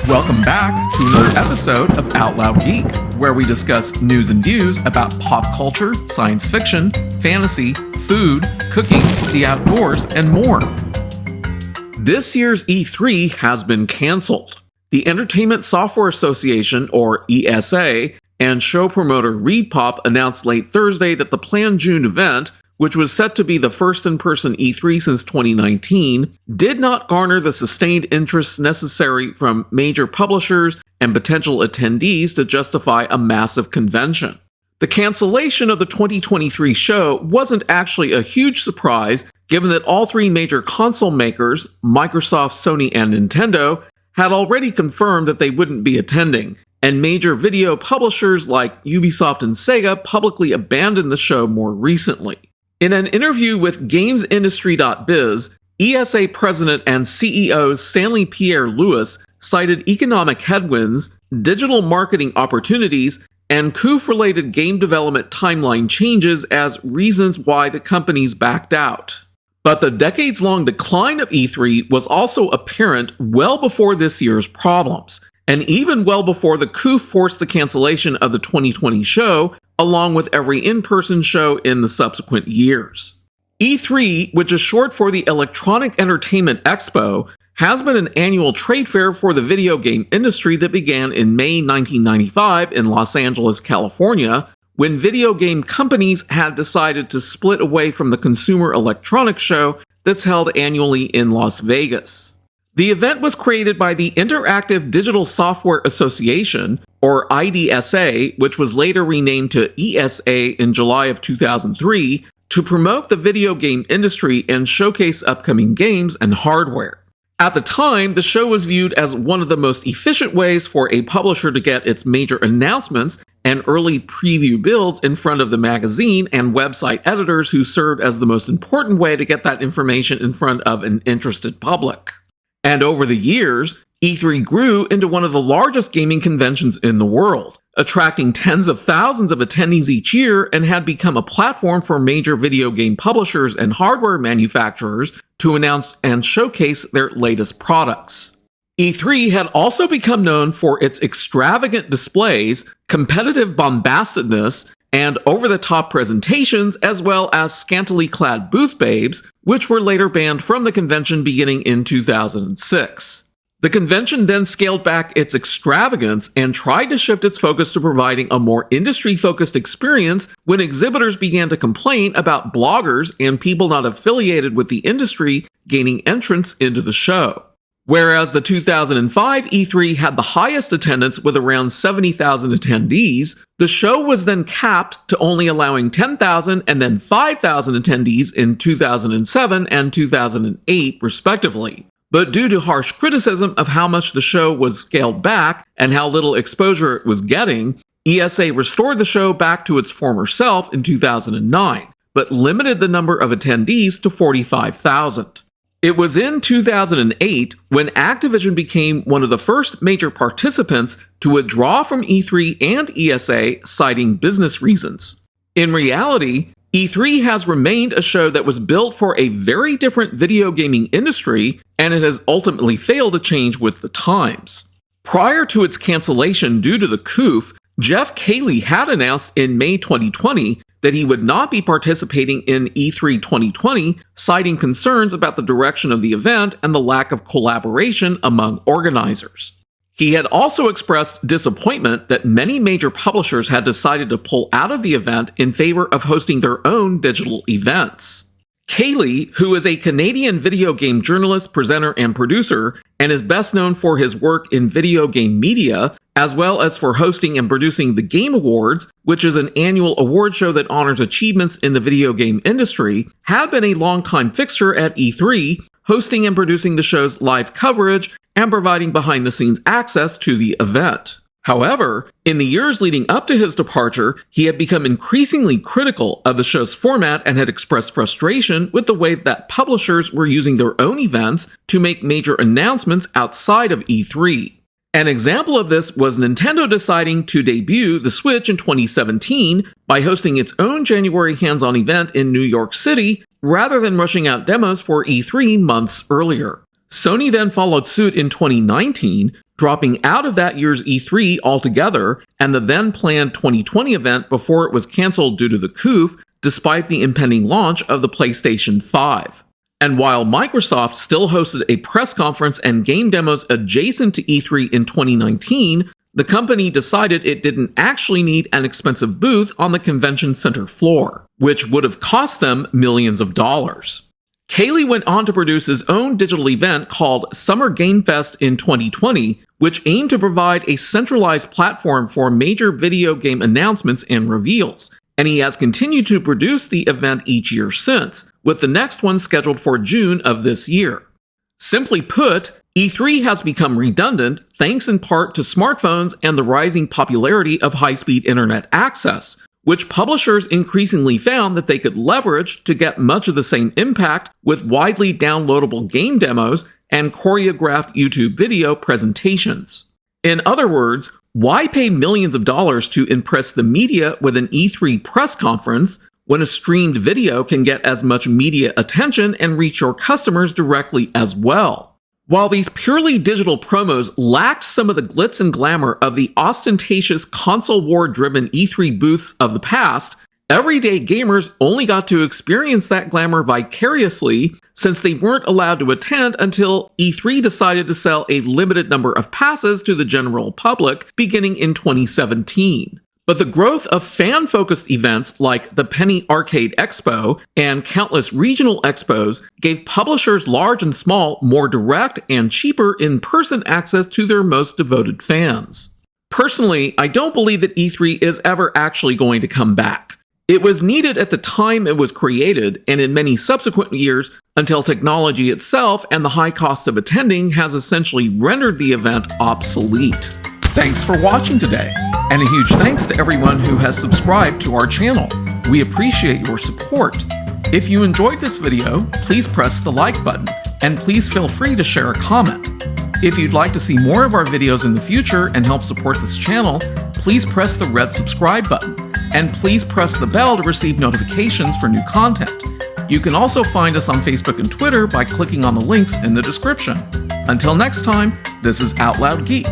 Welcome back to another episode of Out Loud Geek, where we discuss news and views about pop culture, science fiction, fantasy, food, cooking, the outdoors, and more. This year's E3 has been canceled. The Entertainment Software Association, or ESA, and show promoter ReedPop announced late Thursday that the planned June event, which was set to be the first in-person E3 since 2019, did not garner the sustained interest necessary from major publishers and potential attendees to justify a massive convention. The cancellation of the 2023 show wasn't actually a huge surprise, given that all three major console makers, Microsoft, Sony, and Nintendo, had already confirmed that they wouldn't be attending, and major video publishers like Ubisoft and Sega publicly abandoned the show more recently. In an interview with GamesIndustry.biz, ESA President and CEO Stanley Pierre-Louis cited economic headwinds, digital marketing opportunities, and COOF-related game development timeline changes as reasons why the companies backed out. But the decades-long decline of E3 was also apparent well before this year's problems, and even well before the COOF forced the cancellation of the 2020 show, along with every in-person show in the subsequent years. E3, which is short for the Electronic Entertainment Expo, has been an annual trade fair for the video game industry that began in May 1995 in Los Angeles, California, when video game companies had decided to split away from the Consumer Electronics Show that's held annually in Las Vegas. The event was created by the Interactive Digital Software Association, or IDSA, which was later renamed to ESA in July of 2003, to promote the video game industry and showcase upcoming games and hardware. At the time, the show was viewed as one of the most efficient ways for a publisher to get its major announcements and early preview builds in front of the magazine and website editors who served as the most important way to get that information in front of an interested public. And over the years, E3 grew into one of the largest gaming conventions in the world, attracting tens of thousands of attendees each year and had become a platform for major video game publishers and hardware manufacturers to announce and showcase their latest products. E3 had also become known for its extravagant displays, competitive bombastedness, and over-the-top presentations, as well as scantily clad booth babes, which were later banned from the convention beginning in 2006. The convention then scaled back its extravagance and tried to shift its focus to providing a more industry-focused experience when exhibitors began to complain about bloggers and people not affiliated with the industry gaining entrance into the show. Whereas the 2005 E3 had the highest attendance with around 70,000 attendees, the show was then capped to only allowing 10,000 and then 5,000 attendees in 2007 and 2008, respectively. But due to harsh criticism of how much the show was scaled back and how little exposure it was getting, ESA restored the show back to its former self in 2009, but limited the number of attendees to 45,000. It was in 2008 when Activision became one of the first major participants to withdraw from E3 and ESA, citing business reasons. In reality, E3 has remained a show that was built for a very different video gaming industry, and it has ultimately failed to change with the times. Prior to its cancellation due to the COOF, Geoff Keighley had announced in May 2020 that he would not be participating in E3 2020, citing concerns about the direction of the event and the lack of collaboration among organizers. He had also expressed disappointment that many major publishers had decided to pull out of the event in favor of hosting their own digital events. Keighley, who is a Canadian video game journalist, presenter, and producer, and is best known for his work in video game media, as well as for hosting and producing the Game Awards, which is an annual award show that honors achievements in the video game industry, had been a longtime fixture at E3, hosting and producing the show's live coverage and providing behind-the-scenes access to the event. However, in the years leading up to his departure, he had become increasingly critical of the show's format and had expressed frustration with the way that publishers were using their own events to make major announcements outside of E3. An example of this was Nintendo deciding to debut the Switch in 2017 by hosting its own January hands-on event in New York City, rather than rushing out demos for E3 months earlier. Sony then followed suit in 2019, dropping out of that year's E3 altogether and the then planned 2020 event before it was canceled due to the coup, despite the impending launch of the PlayStation 5. And while Microsoft still hosted a press conference and game demos adjacent to E3 in 2019, the company decided it didn't actually need an expensive booth on the convention center floor, which would have cost them millions of dollars. Keighley went on to produce his own digital event called Summer Game Fest in 2020, which aimed to provide a centralized platform for major video game announcements and reveals, and he has continued to produce the event each year since, with the next one scheduled for June of this year. Simply put, E3 has become redundant thanks in part to smartphones and the rising popularity of high-speed internet access, which publishers increasingly found that they could leverage to get much of the same impact with widely downloadable game demos and choreographed YouTube video presentations. In other words, why pay millions of dollars to impress the media with an E3 press conference when a streamed video can get as much media attention and reach your customers directly as well? While these purely digital promos lacked some of the glitz and glamour of the ostentatious console war-driven E3 booths of the past, everyday gamers only got to experience that glamour vicariously since they weren't allowed to attend until E3 decided to sell a limited number of passes to the general public beginning in 2017. But the growth of fan-focused events like the Penny Arcade Expo and countless regional expos gave publishers large and small more direct and cheaper in-person access to their most devoted fans. Personally, I don't believe that E3 is ever actually going to come back. It was needed at the time it was created and in many subsequent years until technology itself and the high cost of attending has essentially rendered the event obsolete. Thanks for watching today, and a huge thanks to everyone who has subscribed to our channel. We appreciate your support. If you enjoyed this video, please press the like button, and please feel free to share a comment. If you'd like to see more of our videos in the future and help support this channel, please press the red subscribe button, and please press the bell to receive notifications for new content. You can also find us on Facebook and Twitter by clicking on the links in the description. Until next time, this is Out Loud Geek.